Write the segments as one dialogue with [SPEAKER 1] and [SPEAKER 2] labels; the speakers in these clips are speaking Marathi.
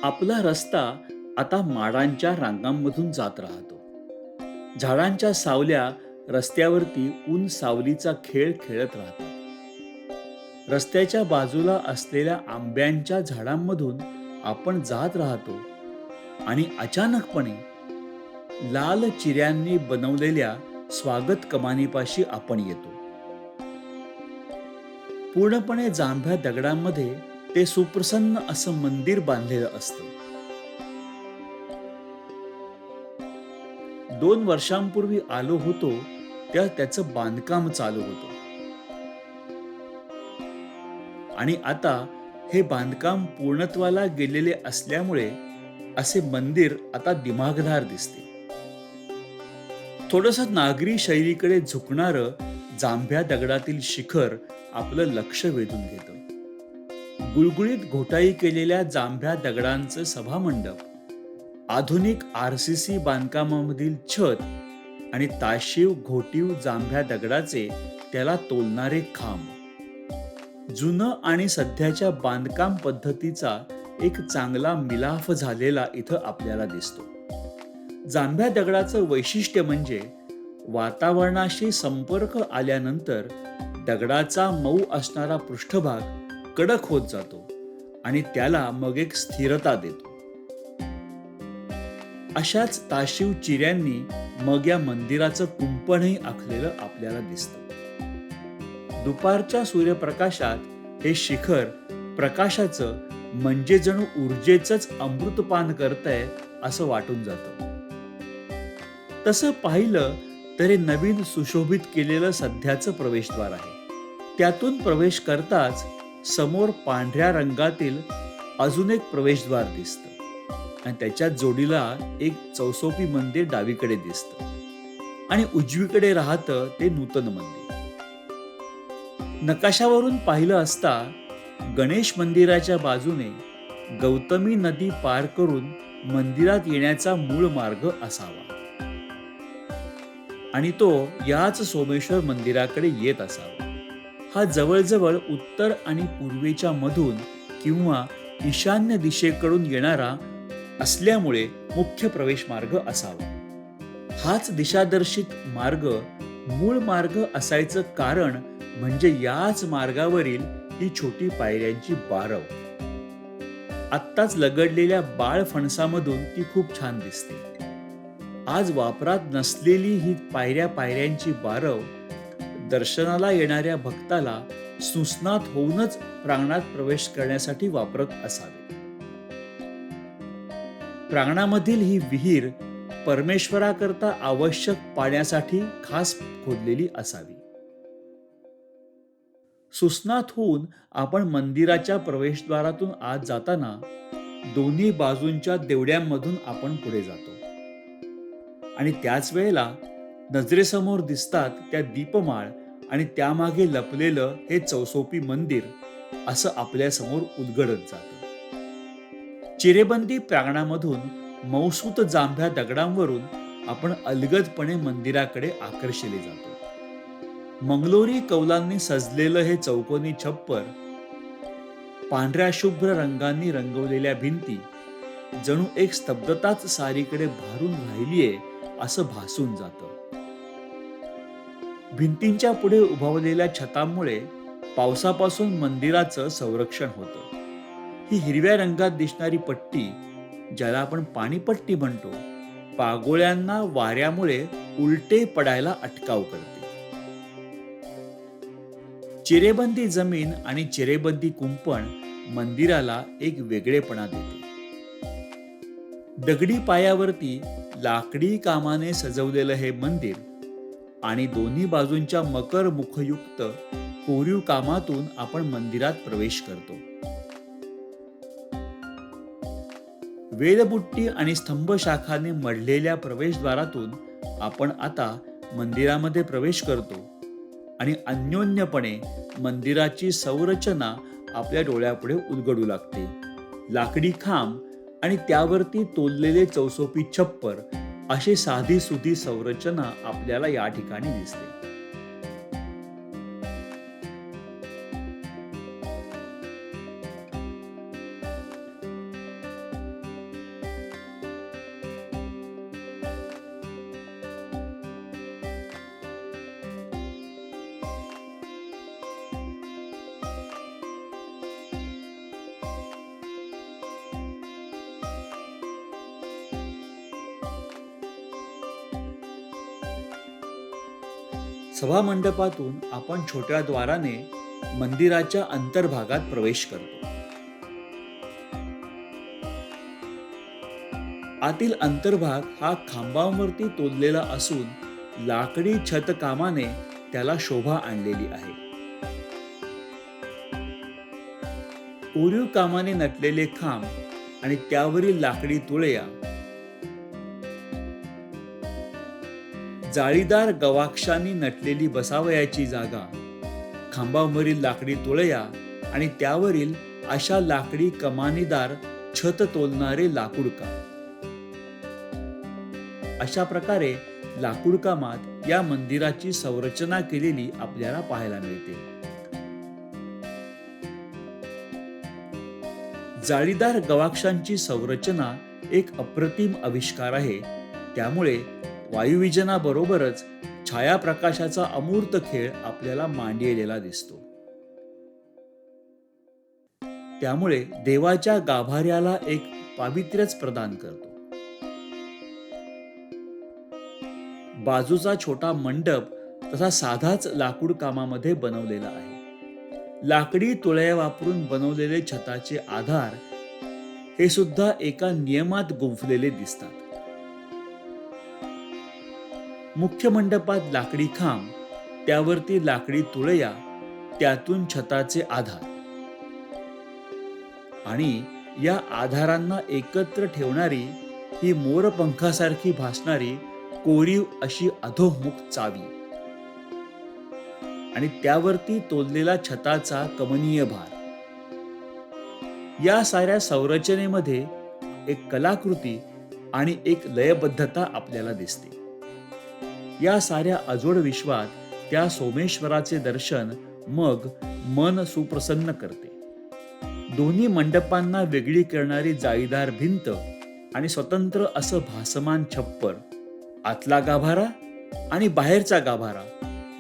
[SPEAKER 1] आपला रस्ता आता माडांच्या रांगांमधून जात राहतो. झाडांच्या सावल्या रस्त्यावरती ऊन सावलीचा खेळ खेळत राहतात. रस्त्याच्या बाजूला असलेल्या आंब्यांच्या झाडांमधून आपण जात राहतो आणि अचानकपणे लाल चिऱ्यांनी बनवलेल्या स्वागत कमानीपाशी आपण येतो. पूर्णपणे जांभ्या दगडांमध्ये ते सुप्रसन्न असं मंदिर बांधलेलं असतं. 2 वर्षांपूर्वी आलो होतो तेव्हा त्याचं बांधकाम चालू होतं आणि आता हे बांधकाम पूर्णत्वाला गेलेले असल्यामुळे असे मंदिर आता दिमागदार दिसते. थोडंसं नागरी शैलीकडे झुकणारं जांभ्या दगडातील शिखर आपलं लक्ष वेधून घेतं. गुळगुळीत घोटाई केलेल्या जांभ्या दगडांचं सभामंडप, आधुनिक आरसीसी बांधकामामधील छत आणि ताशीव घोटीव जांभ्या दगडाचे त्याला तोलणारे खांब. जुनं आणि सध्याच्या बांधकाम पद्धतीचा एक चांगला मिलाफ झालेला इथं आपल्याला दिसतो. जांभ्या दगडाचं वैशिष्ट्य म्हणजे वातावरणाशी संपर्क आल्यानंतर दगडाचा मऊ असणारा पृष्ठभाग कडक होत जातो आणि त्याला मग एक स्थिरता देतो. अशाच ताशीव चिऱ्यांनी मग या मंदिराचं कुंपणही आखलेलं आपल्याला दिसतं. दुपारच्या सूर्यप्रकाशात हे शिखर प्रकाशाचं म्हणजे जणू ऊर्जेचंच अमृतपान करतंय असं वाटून जातं. तसं पाहिलं तर हे नवीन सुशोभित केलेलं सध्याचं प्रवेशद्वार आहे. त्यातून प्रवेश करताच समोर पांढऱ्या रंगातील अजून एक प्रवेशद्वार दिसतं आणि त्याच्या जोडीला एक चौसोपी मंदिर डावीकडे दिसतं आणि उजवीकडे राहतं ते नूतन मंदिर. नकाशावरून पाहिलं असता गणेश मंदिराच्या बाजूने गौतमी नदी पार करून मंदिरात येण्याचा मूळ मार्ग असावा आणि तो याच सोमेश्वर मंदिराकडे येत असावा. हा जवळजवळ उत्तर आणि पूर्वेच्या मधून किंवा ईशान्य दिशेकडून येणारा असल्यामुळे मुख्य प्रवेश मार्ग असावा. हाच दिशादर्शित मार्ग मूळ मार्ग असायचं कारण म्हणजे याच मार्गावरील ही छोटी पायऱ्यांची बारव. आत्ताच लगडलेल्या बाळ फणसामधून ती खूप छान दिसते. आज वापरात नसलेली ही पायऱ्यांची बारव दर्शनाला येणाऱ्या भक्ताला सुस्नात होऊनच प्रांगणात प्रवेश करण्यासाठी वापरत असावे. प्रांगणामधील ही विहीर परमेश्वराकरता आवश्यक पाण्यासाठी खास खोदलेली असावी. सुस्नात होऊन आपण मंदिराच्या प्रवेशद्वारातून आत जाताना दोन्ही बाजूंच्या देवड्यांमधून आपण पुढे जातो आणि त्याच वेळेला नजरेसमोर दिसतात त्या दीपमाळ आणि त्यामागे लपलेलं हे चौसोपी मंदिर असं आपल्या समोर उलगडत जातं. चिरेबंदी प्रांगणामधून मौसूत जांभ्या दगडांवरून आपण अलगदपणे मंदिराकडे आकर्षिले जातो. मंगलोरी कौलांनी सजलेलं हे चौकोनी छप्पर, पांढऱ्या शुभ्र रंगांनी रंगवलेल्या भिंती जणू एक स्तब्धताच सारीकडे भारून राहिलीये असं भासून जातं. भिंतींच्या पुढे उभावलेल्या छतांमुळे पावसापासून मंदिराचं संरक्षण होतं. ही हिरव्या रंगात दिसणारी पट्टी, ज्याला आपण पाणीपट्टी म्हणतो, पागोळ्यांना वाऱ्यामुळे उलटे पडायला अटकाव करते. चिरेबंदी जमीन आणि चिरेबंदी कुंपण मंदिराला एक वेगळेपणा देते. दगडी पायावरती लाकडी कामाने सजवलेलं हे मंदिर आणि दोन्ही बाजूंच्या मकर मुखयुक्त कोरीव कामातून आपण मंदिरात प्रवेश करतो. वेलबुट्टी आणि स्तंभशाखाने मढलेल्या प्रवेशद्वारातून आपण आता मंदिरामध्ये प्रवेश करतो आणि अन्योन्यपणे मंदिराची संरचना आपल्या डोळ्यापुढे उलगडू लागते. लाकडी खांब आणि त्यावरती तोललेले चौसोपी छप्पर अशी साधी सुधी संरचना आपल्याला या ठिकाणी दिसते. सभामंडपातून आपण छोट्या द्वाराने मंदिराच्या अंतर्भागात प्रवेश करतो. आतील अंतर्भाग हा खांबांवरती तोललेला असून लाकडी छतकामाने त्याला शोभा आणलेली आहे. कोरीव कामाने नटलेले खांब आणि त्यावरील लाकडी तुळया, जाळीदार गवाक्षांनी नटलेली बसावयाची जागा, खांबावरील लाकडी तुळया आणि त्यावरील अशा लाकडी कमानीदार छत तोलणारे लाकूड काम. अशा प्रकारे लाकूड कामात या मंदिराची संरचना केलेली आपल्याला पाहायला मिळते. जाळीदार गवाक्षांची संरचना एक अप्रतिम आविष्कार आहे. त्यामुळे वायुविजनाबरोबरच छायाप्रकाशाचा अमूर्त खेळ आपल्याला मांडलेला दिसतो. त्यामुळे देवाच्या गाभाऱ्याला एक पावित्र्यच प्रदान करतो. बाजूचा छोटा मंडप तसा साधाच लाकूड कामामध्ये बनवलेला आहे. लाकडी तुळया वापरून बनवलेले छताचे आधार हे सुद्धा एका नियमात गुंफलेले दिसतात. मुख्य मंडपात लाकडी खांब, त्यावरती लाकडी तुळया, त्यातून छताचे आधार आणि या आधारांना एकत्र ठेवणारी ही मोरपंखासारखी भासणारी कोरीव अशी अधोमुख चावी आणि त्यावरती तोललेला छताचा कमनीय भार, या साऱ्या संरचनेमध्ये एक कलाकृती आणि एक लयबद्धता आपल्याला दिसते. या साऱ्या अजोड विश्वात त्या सोमेश्वराचे दर्शन मग मन सुप्रसन्न करते. दोन्ही मंडपांना वेगळी करणारी जाळीदार भिंत आणि स्वतंत्र असं भासमान छप्पर, आतला गाभारा आणि बाहेरचा गाभारा,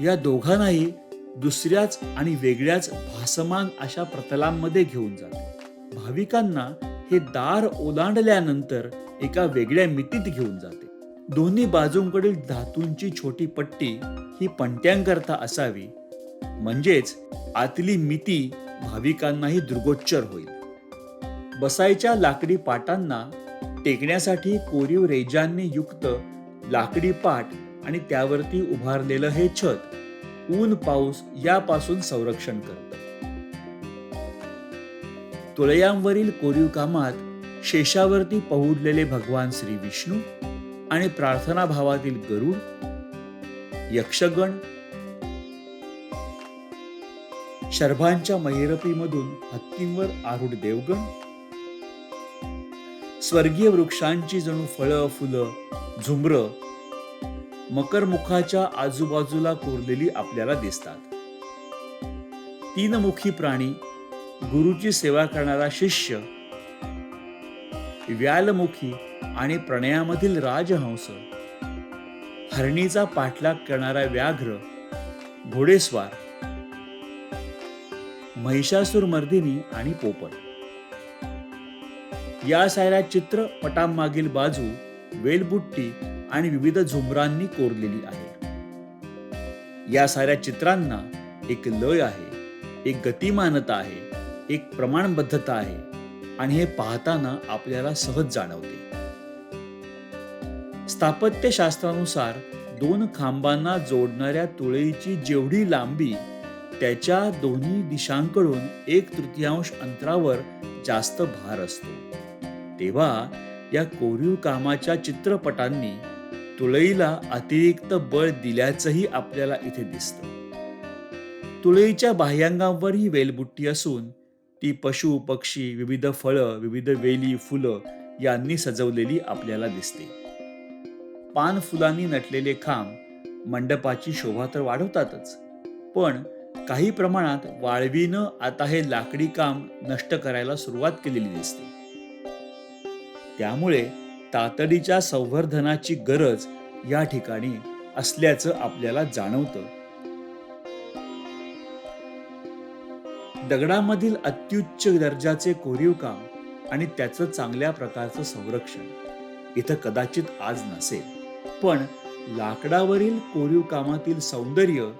[SPEAKER 1] या दोघांनाही दुसऱ्याच आणि वेगळ्याच भासमान अशा प्रतलांमध्ये घेऊन जाते. भाविकांना हे दार ओलांडल्यानंतर एका वेगळ्या मितीत घेऊन जाते. दोन्ही बाजूंकडील धातूंची छोटी पट्टी ही पणत्यांकरता असावी, म्हणजेच आतली मिती भाविकांनाही दृगोच्चर होईल. बसायच्या लाकडी पाटांना टेकण्यासाठी कोरीव रेजांनी युक्त लाकडी पाट आणि त्यावरती उभारलेलं हे छत ऊन पाऊस यापासून संरक्षण करतं. तुळयांवरील कोरीव कामात शेषावरती पहुडलेले भगवान श्री विष्णू आणि प्रार्थना भावातील गरुड, यक्षगण, शर्भांच्या महिरपीमधून हत्तींवर आरूढ देवगण, स्वर्गीय वृक्षांची जणू फळं फुलं झुंबर मकरमुखाच्या आजूबाजूला कोरलेली आपल्याला दिसतात. तीनमुखी प्राणी, गुरुची सेवा करणारा शिष्य, व्यालमुखी आणि प्रणयामधील राजहंस, हरणीचा पाठलाग करणारा व्याघ्र, घोडेस्वार, महिषासुरमर्दिनी आणि पोपट, या साऱ्या चित्रपटांमागील बाजू वेलबुट्टी आणि विविध झुंबरांनी कोरलेली आहे. या साऱ्या चित्रांना एक लय आहे, एक गतिमानता आहे, एक प्रमाणबद्धता आहे आणि हे पाहताना आपल्याला सहज जाणवते. स्थापत्यशास्त्रानुसार दोन खांबांना जोडणाऱ्या तुळईची जेवढी लांबी त्याच्या दोन्ही दिशांकडून 1/3 अंतरावर जास्त भार असतो, तेव्हा या कोरीव कामाच्या चित्रपटांनी तुळईला अतिरिक्त बळ दिल्याचंही आपल्याला इथे दिसतं. तुळईच्या बाह्यांगावर ही वेलबुट्टी असून ती पशु पक्षी, विविध फळं, विविध वेली फुलं यांनी सजवलेली आपल्याला दिसते. पान फुलांनी नटलेले खांब मंडपाची शोभा तर वाढवतातच, पण काही प्रमाणात वाळवीनं आता हे लाकडी काम नष्ट करायला सुरुवात केलेली दिसते. त्यामुळे तातडीच्या संवर्धनाची गरज या ठिकाणी असल्याचं आपल्याला जाणवतं. दगडामधील अत्युच्च दर्जाचे कोरीव काम आणि त्याचं चांगल्या प्रकारचं संरक्षण इथं कदाचित आज नसेल, पण लाकडावरील कोरीव कामातील सौंदर्य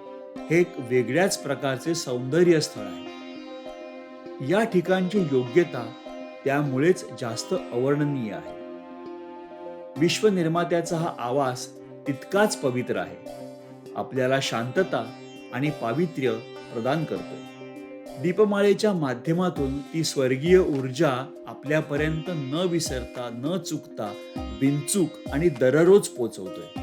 [SPEAKER 1] हे एक वेगळ्याच प्रकारचे सौंदर्य स्थळ आहे. या ठिकाणची योग्यता त्यामुळेच जास्त अवर्णनीय आहे. विश्वनिर्मात्याचा हा आवास तितकाच पवित्र आहे. आपल्याला शांतता आणि पावित्र्य प्रदान करतोय. दीपमाळेच्या माध्यमातून ती स्वर्गीय ऊर्जा आपल्यापर्यंत न विसरता, न चुकता, बिनचूक आणि दररोज पोचवतोय.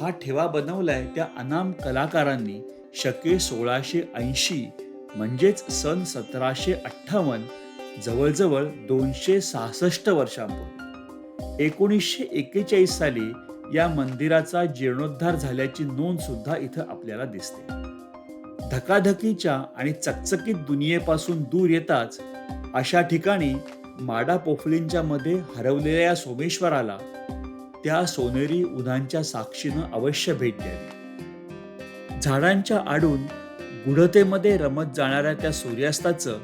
[SPEAKER 1] हा ठेवा बनवलाय त्या अनाम कलाकारांनी शके 1680 म्हणजेच सन 1758, जवळजवळ 266 वर्षांपूर्वी. 1941 साली या मंदिराचा जीर्णोद्धार झाल्याची नोंद सुद्धा इथं आपल्याला दिसते. धकाधकीच्या आणि चकचकीत दुनियेपासून दूर येताच अशा ठिकाणी माडापोफळींच्या मध्ये हरवलेल्या या सोमेश्वराला त्या सोनेरी उधांच्या साक्षीनं अवश्य भेट द्यावी. झाडांच्या आडून गूढतेमध्ये रमत जाणाऱ्या त्या सूर्यास्ताचं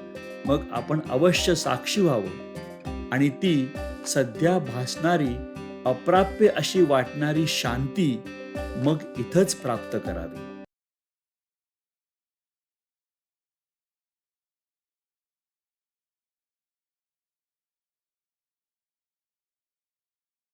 [SPEAKER 1] मग आपण अवश्य साक्षी व्हावं आणि ती सध्या भासणारी अप्राप्य अशी वाटणारी शांती मग इथंच प्राप्त करावी.